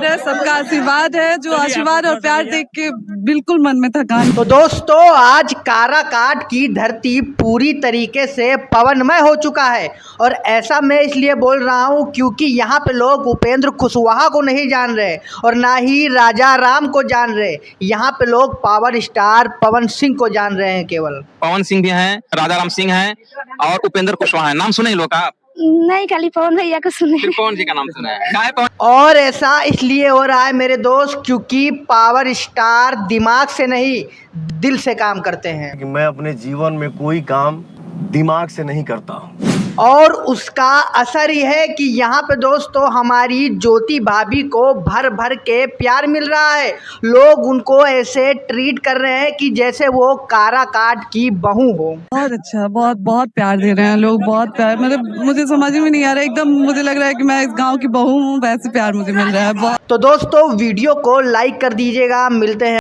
प्यार है, सबका आशीर्वाद है, जो आशीर्वाद और प्यार देख के बिल्कुल मन में थकान। तो दोस्तों आज काराकाट की धरती पूरी तरीके से पवनमय हो चुका है। और ऐसा मैं इसलिए बोल रहा हूँ क्योंकि यहाँ पे लोग उपेंद्र कुशवाहा को नहीं जान रहे और ना ही राजा राम को जान रहे। यहाँ पे लोग पावर स्टार पवन सिंह को जान रहे हैं। केवल पवन सिंह भी हैं, राजा राम सिंह हैं और उपेंद्र कुशवाहा हैं। नाम सुने लोग आप? नहीं, खाली पवन भैया को सुने। सिर्फ पवन जी का नाम सुना है। क्या है पवन? और ऐसा इसलिए हो रहा है मेरे दोस्त क्योंकि पावर स्टार दिमाग से नहीं दिल से काम करते हैं। कि मैं अपने जीवन में कोई काम दिमाग से नहीं करता हूँ और उसका असर ही है कि यहाँ पे दोस्तों हमारी ज्योति भाभी को भर भर के प्यार मिल रहा है। लोग उनको ऐसे ट्रीट कर रहे हैं कि जैसे वो काराकाट की बहू हो। बहुत अच्छा, बहुत बहुत प्यार दे रहे हैं लोग, बहुत प्यार। मतलब मुझे समझ में नहीं आ रहा, एकदम मुझे लग रहा है कि मैं इस गांव की बहू हूँ, वैसे प्यार मुझे मिल रहा है बहुत। तो दोस्तों वीडियो को लाइक कर दीजिएगा। मिलते हैं।